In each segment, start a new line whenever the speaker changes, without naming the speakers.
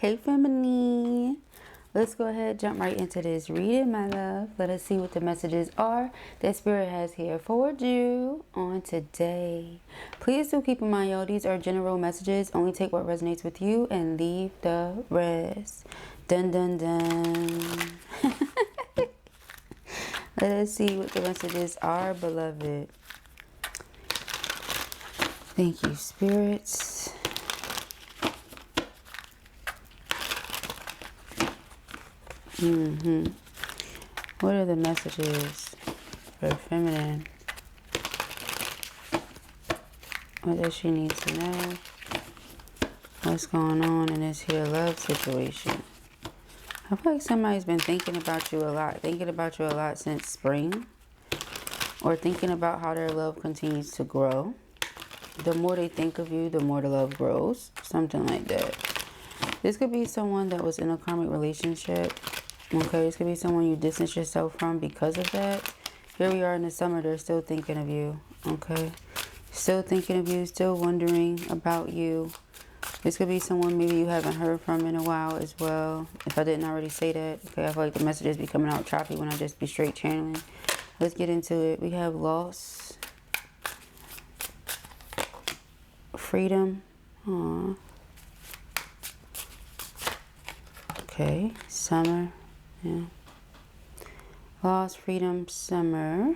Hey Femini, let's go ahead, jump right into this reading, my love. Let us see what the messages are that Spirit has here for you on today. Please do keep in mind, y'all, these are general messages. Only take what resonates with you and leave the rest. Dun dun dun. Let us see what the messages are, beloved. Thank you, spirits. What are the messages for feminine? What does she need to know? What's going on in this here love situation? I feel like somebody's been thinking about you a lot since spring, or thinking about how their love continues to grow. The more they think of you, the more the love grows. Something like that. This could be someone that was in a karmic relationship. Okay, this could be someone you distance yourself from because of that. Here we are in the summer, they're still thinking of you. Okay, still thinking of you, still wondering about you. This could be someone maybe you haven't heard from in a while as well. If I didn't already say that. Okay, I feel like the messages be coming out choppy when I just be straight channeling. Let's get into it. We have loss, freedom. Aww. Okay, summer. Yeah. Lost, freedom, summer.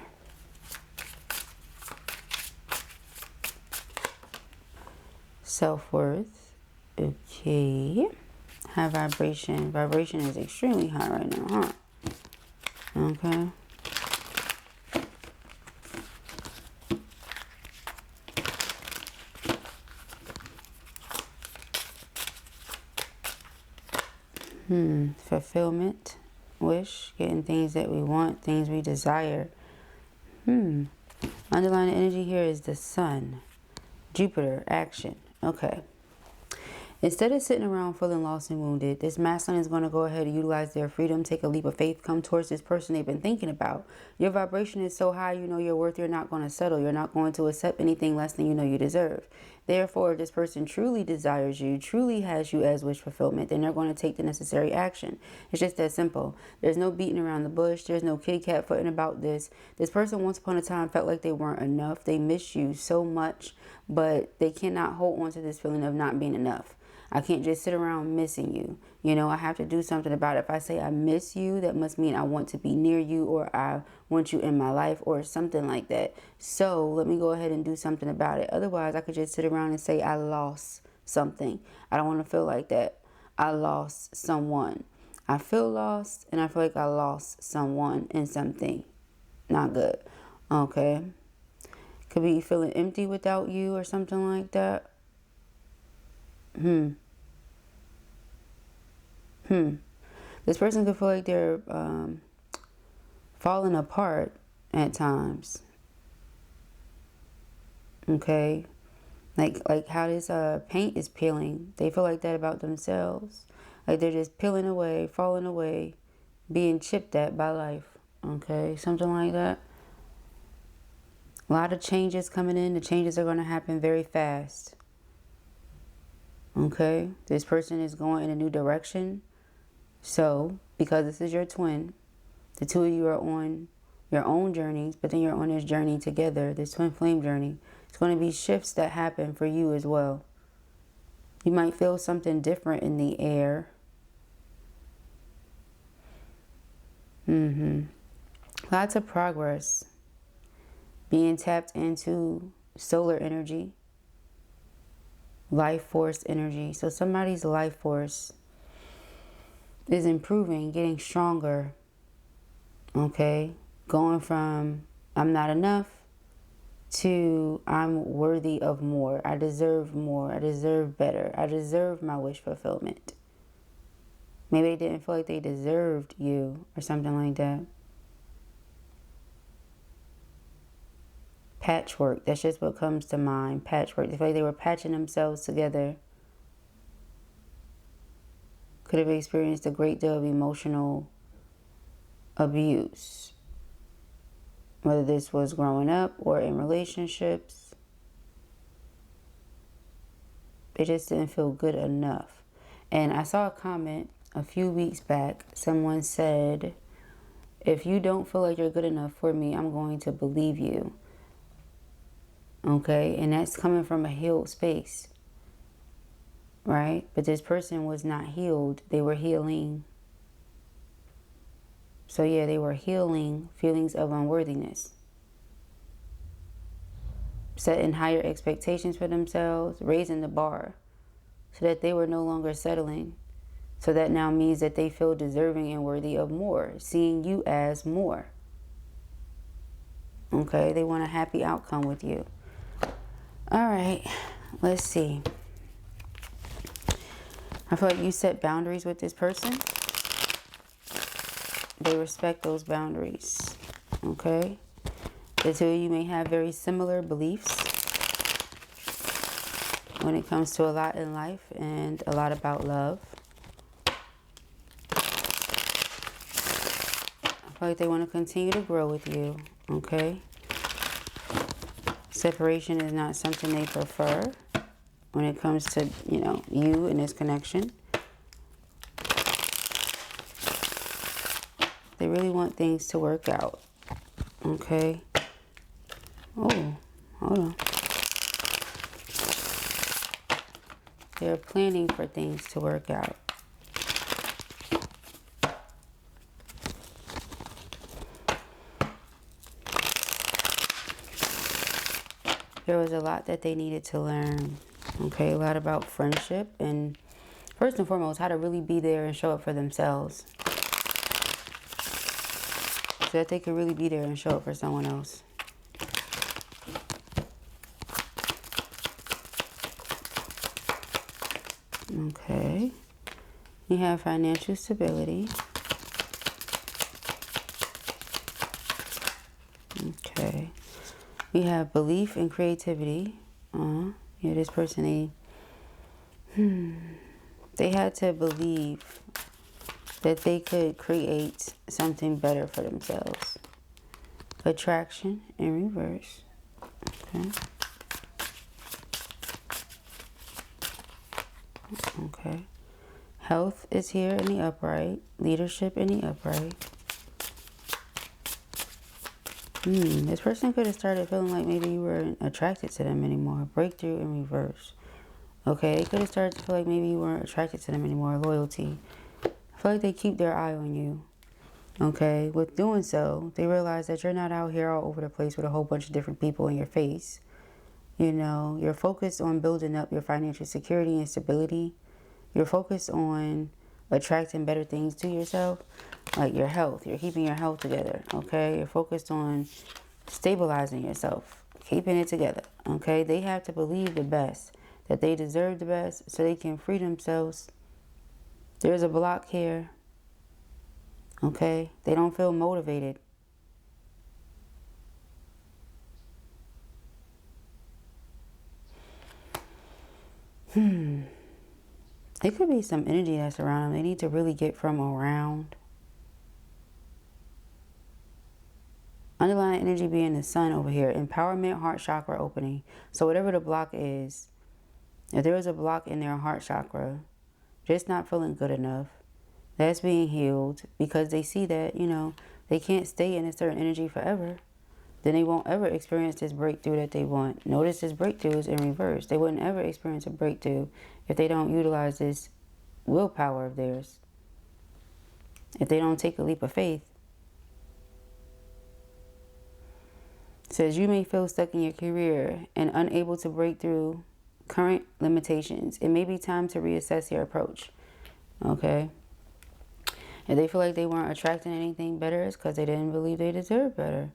Self-worth. Okay. High vibration. Vibration is extremely high right now, huh? Okay. Fulfillment. Wish, getting things that we want, things we desire. Underlying energy here is the sun. Jupiter, action. Okay. Instead of sitting around feeling lost and wounded, this masculine is going to go ahead and utilize their freedom, take a leap of faith, come towards this person they've been thinking about. Your vibration is so high, you know your worth, you're not going to settle. You're not going to accept anything less than you know you deserve. Therefore, if this person truly desires you, truly has you as wish fulfillment, then they're going to take the necessary action. It's just that simple. There's no beating around the bush. There's no kitty cat footing about this. This person once upon a time felt like they weren't enough. They miss you so much, but they cannot hold on to this feeling of not being enough. I can't just sit around missing you. You know, I have to do something about it. If I say I miss you, that must mean I want to be near you, or I want you in my life, or something like that. So let me go ahead and do something about it. Otherwise, I could just sit around and say I lost something. I don't want to feel like that. I lost someone. I feel lost, and I feel like I lost someone and something. Not good. Okay. Could be feeling empty without you or something like that. This person could feel like they're falling apart at times. Okay, like how this paint is peeling. They feel like that about themselves. Like they're just peeling away, falling away, being chipped at by life. Okay, something like that. A lot of changes coming in. The changes are going to happen very fast. Okay, this person is going in a new direction. So, because this is your twin, the two of you are on your own journeys, but then you're on this journey together, this twin flame journey. It's going to be shifts that happen for you as well. You might feel something different in the air. Lots of progress. Being tapped into solar energy. Life force energy. So somebody's life force is improving, getting stronger. Okay, going from I'm not enough to I'm worthy of more. I deserve more. I deserve better. I deserve my wish fulfillment. Maybe they didn't feel like they deserved you or something like that. Patchwork, that's just what comes to mind. Patchwork. They feel like they were patching themselves together. Could have experienced a great deal of emotional abuse. Whether this was growing up or in relationships. It just didn't feel good enough. And I saw a comment a few weeks back. Someone said, if you don't feel like you're good enough for me, I'm going to believe you. Okay? And that's coming from a healed space. Right? But this person was not healed. They were healing. So yeah, they were healing feelings of unworthiness. Setting higher expectations for themselves, raising the bar so that they were no longer settling. So that now means that they feel deserving and worthy of more, seeing you as more. Okay, they want a happy outcome with you. All right, let's see. I feel like you set boundaries with this person. They respect those boundaries. Okay, the two of you may have very similar beliefs when it comes to a lot in life and a lot about love. I feel like they want to continue to grow with you, okay? Separation is not something they prefer when it comes to, you know, you and this connection. They really want things to work out, okay? Oh, hold on. They're planning for things to work out. There was a lot that they needed to learn, okay? A lot about friendship and, first and foremost, how to really be there and show up for themselves. So that they could really be there and show up for someone else. Okay. You have financial stability. Okay. We have belief and creativity. Yeah, this person, they had to believe that they could create something better for themselves. Attraction in reverse. Okay. Okay. Health is here in the upright. Leadership in the upright. This person could have started feeling like maybe you weren't attracted to them anymore. Breakthrough in reverse. Okay, they could have started to feel like maybe you weren't attracted to them anymore. Loyalty. I feel like they keep their eye on you. Okay, with doing so, they realize that you're not out here all over the place with a whole bunch of different people in your face. You know, you're focused on building up your financial security and stability. You're focused on attracting better things to yourself, like your health. You're keeping your health together, okay? You're focused on stabilizing yourself, keeping it together, okay? They have to believe the best, that they deserve the best so they can free themselves. There's a block here, okay? They don't feel motivated. It could be some energy that's around them. They need to really get from around. Underlying energy being the sun over here. Empowerment, heart chakra opening. So whatever the block is, if there was a block in their heart chakra, just not feeling good enough, that's being healed because they see that, you know, they can't stay in a certain energy forever. Then they won't ever experience this breakthrough that they want. Notice this breakthrough is in reverse. They wouldn't ever experience a breakthrough if they don't utilize this willpower of theirs. If they don't take a leap of faith. It says you may feel stuck in your career and unable to break through current limitations. It may be time to reassess your approach. Okay? If they feel like they weren't attracting anything better, it's because they didn't believe they deserved better.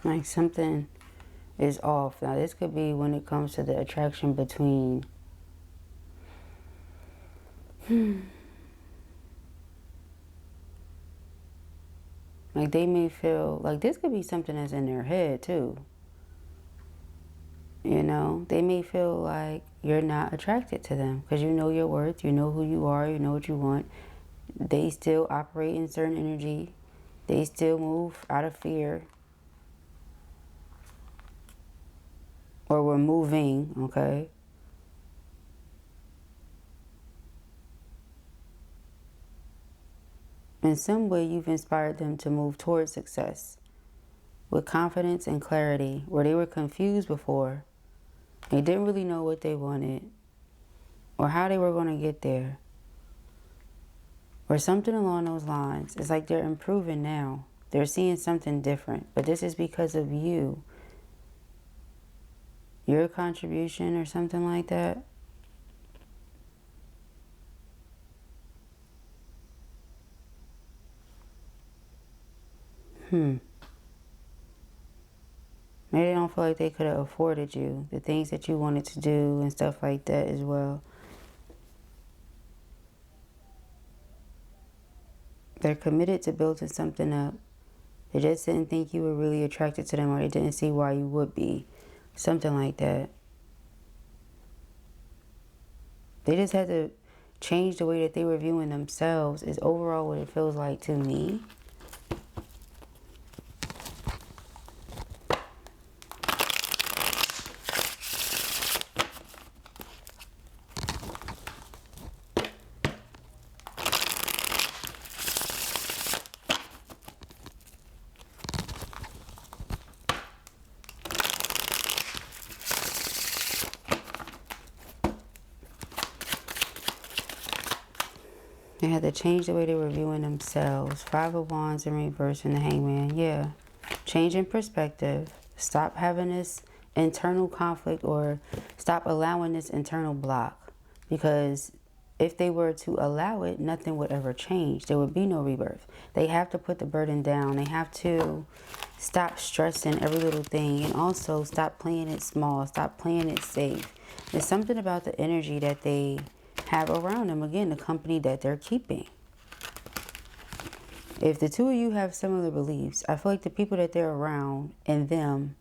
Like something is off. Now this could be when it comes to the attraction between Like they may feel like this could be something that's in their head too. You know, they may feel like you're not attracted to them because you know your worth, you know who you are, you know what you want. They still operate in certain energy. They still move out of fear. Or we're moving, okay? In some way, you've inspired them to move towards success with confidence and clarity, where they were confused before. They didn't really know what they wanted or how they were going to get there or something along those lines. It's like they're improving now. They're seeing something different, but this is because of you. Your contribution or something like that. Maybe they don't feel like they could have afforded you, the things that you wanted to do and stuff like that as well. They're committed to building something up. They just didn't think you were really attracted to them, or they didn't see why you would be. Something like that. They just had to change the way that they were viewing themselves is overall what it feels like to me. They had to change the way they were viewing themselves. 5 of Wands in reverse and the Hangman. Yeah. Change in perspective. Stop having this internal conflict or stop allowing this internal block. Because if they were to allow it, nothing would ever change. There would be no rebirth. They have to put the burden down. They have to stop stressing every little thing. And also stop playing it small. Stop playing it safe. There's something about the energy that they have around them. Again, the company that they're keeping. If the two of you have similar beliefs, I feel like the people that they're around and them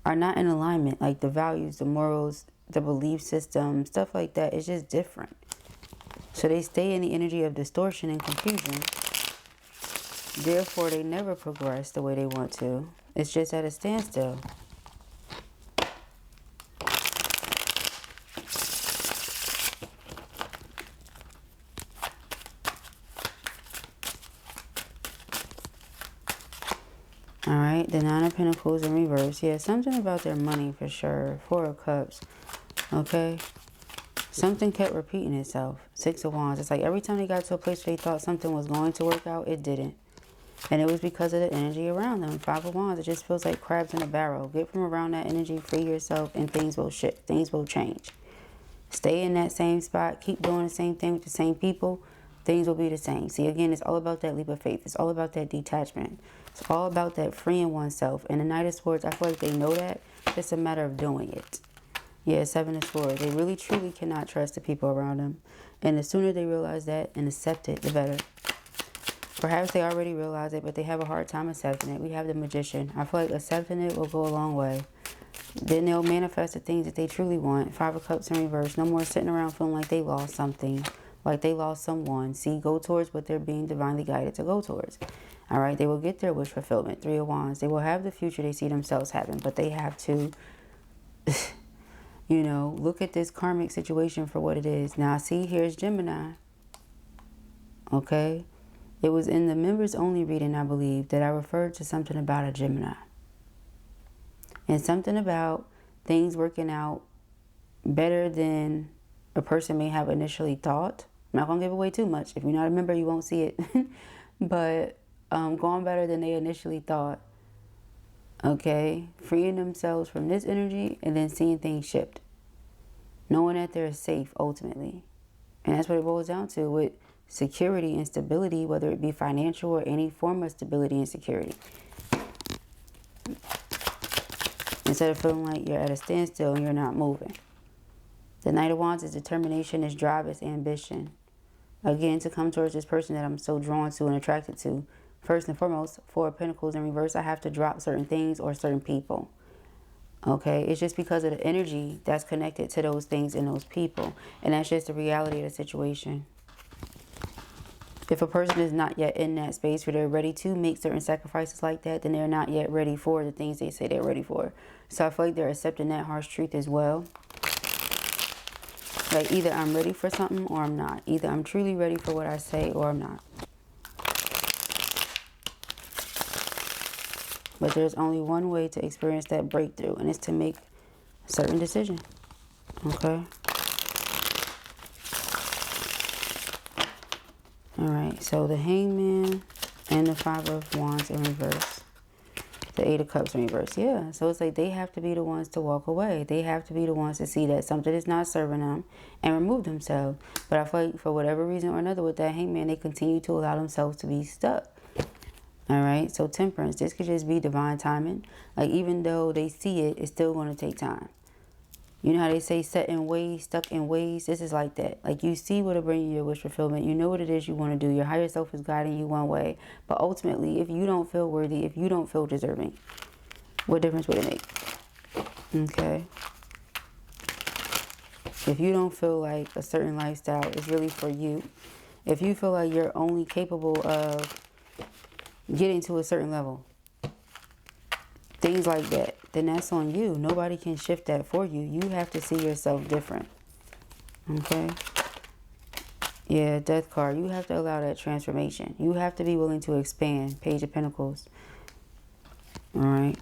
are not in alignment. Like the values, the morals, the belief system, stuff like that is just different. So they stay in the energy of distortion and confusion. Therefore, they never progress the way they want to. It's just at a standstill. Alright, the 9 of Pentacles in reverse. Yeah, something about their money for sure. 4 of Cups. Okay. Something kept repeating itself. 6 of Wands. It's like every time they got to a place where they thought something was going to work out, it didn't. And it was because of the energy around them. 5 of Wands. It just feels like crabs in a barrel. Get from around that energy, free yourself, and things will shift. Things will change. Stay in that same spot. Keep doing the same thing with the same people. Things will be the same. See, again, it's all about that leap of faith. It's all about that detachment. It's all about that freeing oneself. And the Knight of Swords, I feel like they know that. It's a matter of doing it. Yeah, 7 of Swords. They really, truly cannot trust the people around them. And the sooner they realize that and accept it, the better. Perhaps they already realize it, but they have a hard time accepting it. We have the Magician. I feel like accepting it will go a long way. Then they'll manifest the things that they truly want. 5 of Cups in reverse. No more sitting around feeling like they lost something. Like they lost someone. See, go towards what they're being divinely guided to go towards. All right, they will get their wish fulfillment. 3 of Wands. They will have the future they see themselves having, but they have to, you know, look at this karmic situation for what it is. Now, see, here's Gemini. Okay, it was in the members only reading, I believe, that I referred to something about a Gemini. And something about things working out better than a person may have initially thought. I'm not going to give away too much. If you're not a member, you won't see it. But going better than they initially thought. Okay. Freeing themselves from this energy and then seeing things shift. Knowing that they're safe ultimately. And that's what it boils down to with security and stability, whether it be financial or any form of stability and security. Instead of feeling like you're at a standstill and you're not moving. The Knight of Wands is determination, is drive, is ambition. Again, to come towards this person that I'm so drawn to and attracted to First and foremost, Four of Pentacles in reverse, I have to drop certain things or certain people. Okay, it's just because of the energy that's connected to those things and those people. And that's just the reality of the situation. If a person is not yet in that space where they're ready to make certain sacrifices like that, then they're not yet ready for the things they say they're ready for. So I feel like they're accepting that harsh truth as well. Like either I'm ready for something or I'm not. Either I'm truly ready for what I say or I'm not. But there's only one way to experience that breakthrough, and it's to make a certain decision. Okay? Alright, so the Hangman and the Five of Wands in reverse. The Eight of Cups in reverse. Yeah, so it's like they have to be the ones to walk away. They have to be the ones to see that something is not serving them and remove themselves. But I feel like for whatever reason or another with that Hangman, they continue to allow themselves to be stuck. Alright, so Temperance. This could just be divine timing. Like even though they see it, it's still going to take time. You know how they say set in ways, stuck in ways? This is like that. Like you see what'll bring you your wish fulfillment. You know what it is you want to do. Your higher self is guiding you one way. But ultimately, if you don't feel worthy, if you don't feel deserving, what difference would it make? Okay. If you don't feel like a certain lifestyle is really for you, if you feel like you're only capable of getting to a certain level, things like that, then that's on you. Nobody can shift that for you. You have to see yourself different. Okay? Yeah, Death card. You have to allow that transformation. You have to be willing to expand. Page of Pentacles. Alright.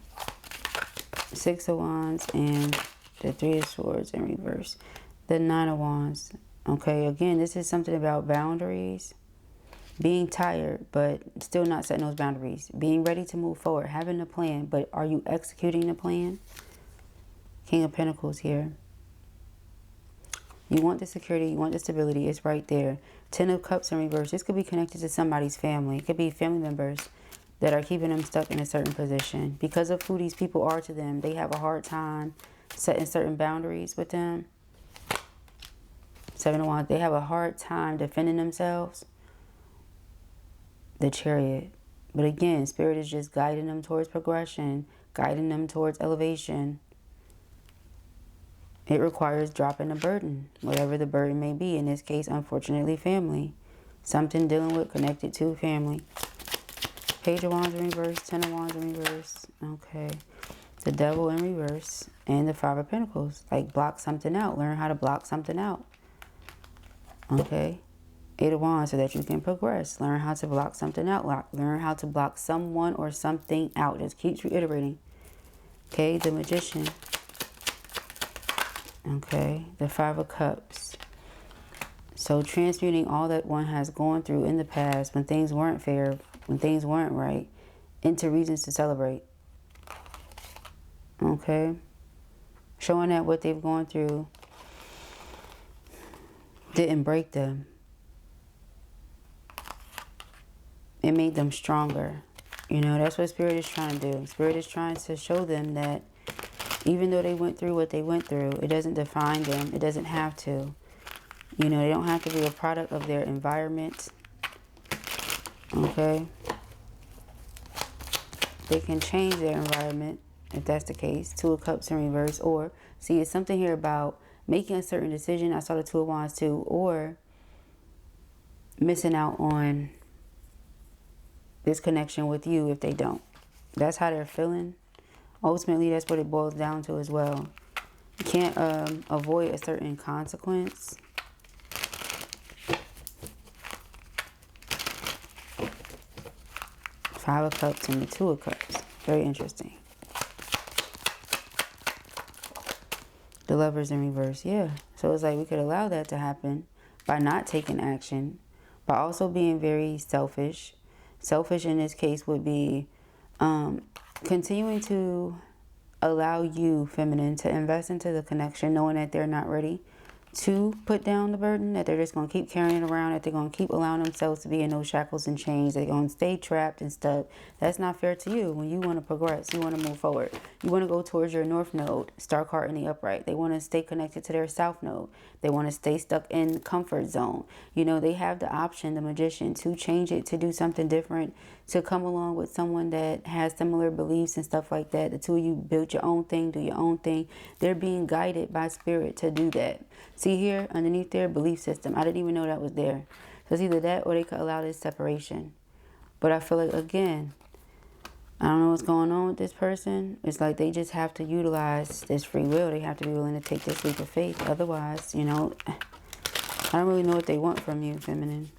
Six of Wands and the Three of Swords in reverse. The Nine of Wands. Okay, again, this is something about boundaries. Being tired, but still not setting those boundaries. Being ready to move forward. Having a plan, but are you executing the plan? King of Pentacles here. You want the security. You want the stability. It's right there. Ten of Cups in reverse. This could be connected to somebody's family. It could be family members that are keeping them stuck in a certain position. Because of who these people are to them, they have a hard time setting certain boundaries with them. Seven of Wands. They have a hard time defending themselves. The Chariot. But again, Spirit is just guiding them towards progression, guiding them towards elevation. It requires dropping a burden, whatever the burden may be. In this case, unfortunately, family. Something dealing with, connected to family. Page of Wands in reverse, Ten of Wands in reverse. Okay. The Devil in reverse. And the Five of Pentacles. Like block something out. Learn how to block something out. Okay. Eight of Wands so that you can progress. Learn how to block something out. Learn how to block someone or something out. Just keeps reiterating. Okay, the Magician. Okay, the Five of Cups. So transmuting all that one has gone through in the past when things weren't fair, when things weren't right, into reasons to celebrate. Okay. Showing that what they've gone through didn't break them. It made them stronger. You know, that's what Spirit is trying to do. Spirit is trying to show them that even though they went through what they went through, it doesn't define them. It doesn't have to. You know, they don't have to be a product of their environment. Okay? They can change their environment, if that's the case. Two of Cups in reverse. Or, see, it's something here about making a certain decision. I saw the Two of Wands too. Or missing out on this connection with you if they don't. That's how they're feeling. Ultimately, that's what it boils down to as well. You can't avoid a certain consequence. Five of Cups and the Two of Cups. Very interesting. The Lovers in reverse. Yeah. So it's like we could allow that to happen by not taking action, by also being very selfish. Selfish in this case would be continuing to allow you, feminine, to invest into the connection, knowing that they're not ready to put down the burden, that they're just going to keep carrying it around, that they're going to keep allowing themselves to be in those shackles and chains, they're going to stay trapped and stuck. That's not fair to you. When you want to progress, you want to move forward, you want to go towards your north node, star card in the upright. They want to stay connected to their south node. They want to stay stuck in comfort zone. You know, they have the option, the magician, to change it, to do something different, to come along with someone that has similar beliefs and stuff like that. The two of you build your own thing, do your own thing. They're being guided by spirit to do that. See here, underneath their belief system. I didn't even know that was there. So it's either that or they could allow this separation. But I feel like, again, I don't know what's going on with this person. It's like they just have to utilize this free will. They have to be willing to take this leap of faith. Otherwise, you know, I don't really know what they want from you, feminine.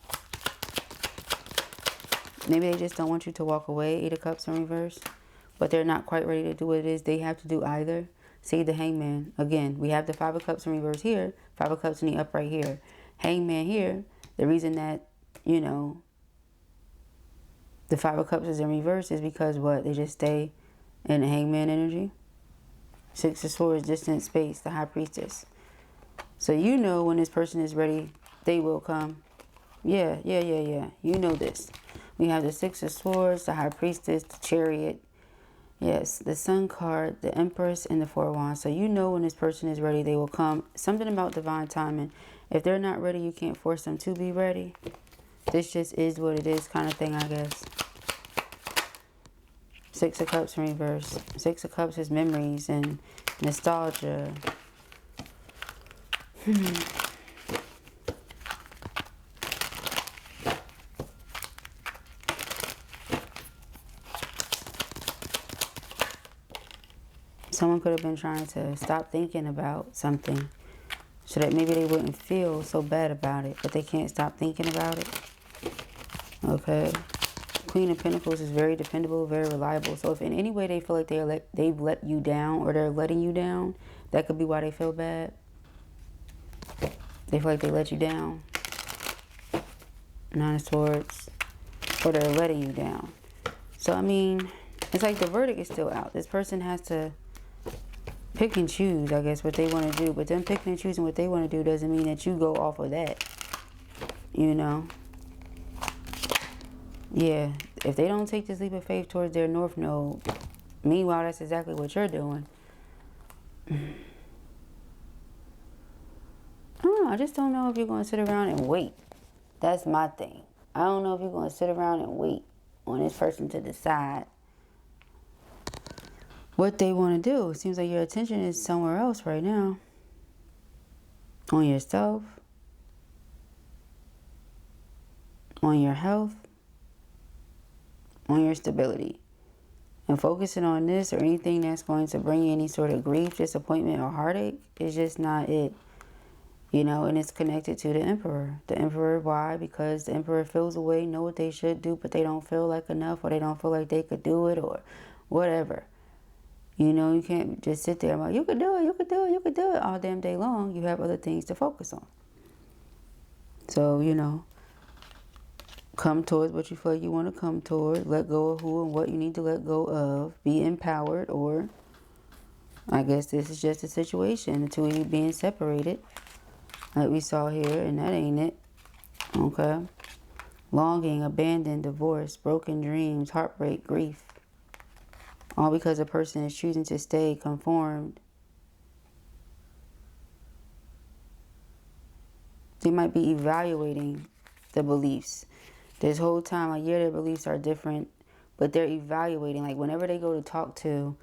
Maybe they just don't want you to walk away, 8 of Cups in reverse. But they're not quite ready to do what it is they have to do either. See, the Hangman. Again, we have the 5 of Cups in reverse here. 5 of Cups in the upright here. Hangman here. The reason that, you know, the 5 of Cups is in reverse is because what? They just stay in the Hangman energy. 6 of Swords, distant space, the High Priestess. So you know when this person is ready, they will come. Yeah. You know this. We have the 6 of Swords, the High Priestess, the Chariot. Yes, the Sun card, the Empress, and the 4 of Wands. So you know when this person is ready, they will come. Something about divine timing. If they're not ready, you can't force them to be ready. This just is what it is kind of thing, I guess. 6 of Cups in reverse. 6 of Cups is memories and nostalgia. Someone could have been trying to stop thinking about something so that maybe they wouldn't feel so bad about it, but they can't stop thinking about it. Okay. Queen of Pentacles is very dependable, very reliable. So if in any way they feel like they've let you down or they're letting you down, that could be why they feel bad. They feel like they let you down. 9 of Swords. Or they're letting you down. So, I mean, it's like the verdict is still out. This person has to pick and choose, I guess, what they want to do. But them picking and choosing what they want to do doesn't mean that you go off of that. You know? Yeah. If they don't take this leap of faith towards their north node, meanwhile, that's exactly what you're doing. I just don't know if you're going to sit around and wait. That's my thing. I don't know if you're going to sit around and wait on this person to decide what they want to do. It seems like your attention is somewhere else right now. On yourself. On your health. On your stability. And focusing on this or anything that's going to bring you any sort of grief, disappointment, or heartache is just not it. You know, and it's connected to the Emperor. The Emperor, why? Because the Emperor feels a way, know what they should do, but they don't feel like enough, or they don't feel like they could do it, or whatever. You know, you can't just sit there and like, you could do it, you could do it, you could do it all damn day long. You have other things to focus on. So, you know, come towards what you feel like you want to come towards. Let go of who and what you need to let go of. Be empowered, or I guess this is just a situation. The two of you being separated, like we saw here, and that ain't it. Okay. Longing, abandon, divorce, broken dreams, heartbreak, grief. All because a person is choosing to stay conformed. They might be evaluating the beliefs. This whole time, like, yeah, their beliefs are different, but they're evaluating. Like, whenever they go to talk to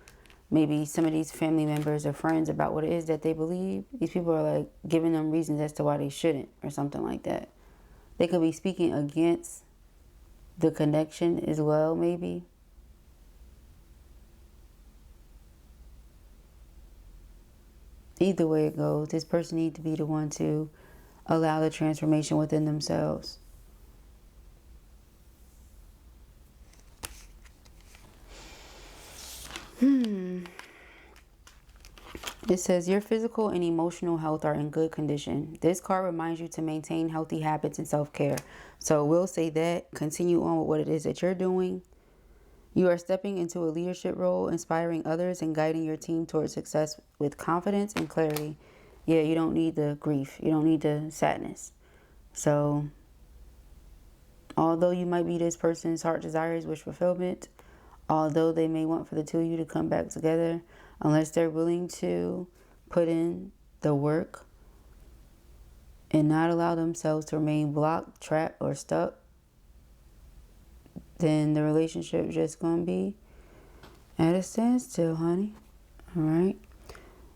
maybe some of these family members or friends about what it is that they believe, these people are, like, giving them reasons as to why they shouldn't, or something like that. They could be speaking against the connection as well, maybe. Either way it goes, this person needs to be the one to allow the transformation within themselves. It says, your physical and emotional health are in good condition. This card reminds you to maintain healthy habits and self-care. So we'll say that. Continue on with what it is that you're doing. You are stepping into a leadership role, inspiring others and guiding your team towards success with confidence and clarity. yeah, you don't need the grief. You don't need the sadness. So, although you might be this person's heart desires, wish fulfillment, although they may want for the two of you to come back together, unless they're willing to put in the work and not allow themselves to remain blocked, trapped, or stuck, then the relationship just gonna be at a standstill, honey. All right,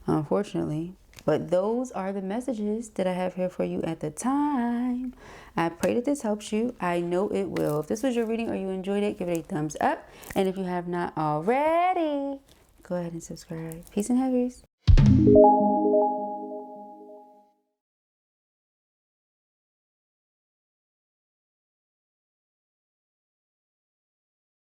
unfortunately. But those are the messages that I have here for you at the time. I pray that this helps you. I know it will. If this was your reading or you enjoyed it, give it a thumbs up. And if you have not already, go ahead and subscribe. Peace and heavies.